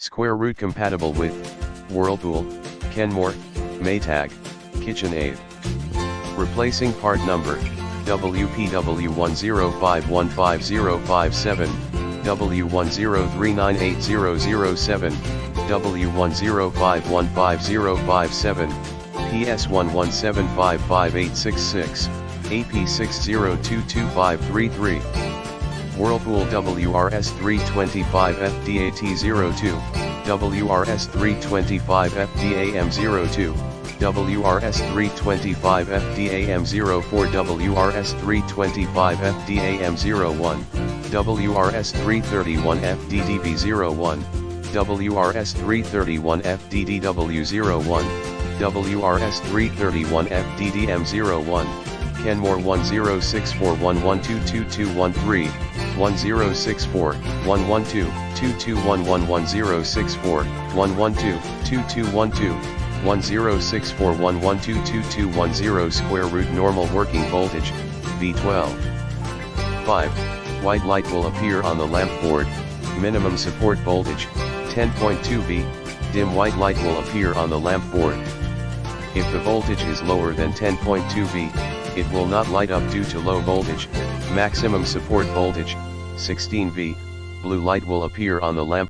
Square root compatible with Whirlpool Kenmore Maytag KitchenAid. Replacing part number W10515057, W10398007, W10515057, PS11755866, AP60225533. Whirlpool WRS325FDAT02, WRS325FDAM02, WRS325FDAM04, WRS325FDAM01, WRS331FDDB01, WRS331FDDW01, WRS331FDDM01, Kenmore 106411222213, 1064-112-2211, 1064-112-2212, 1064-112-2210. Square root normal working voltage, V12. 5. White light will appear on the lamp board, minimum support voltage, 10.2 V, dim white light will appear on the lamp board. If the voltage is lower than 10.2 V, it will not light up due to low voltage. Maximum support voltage, 16 V, blue light will appear on the lamp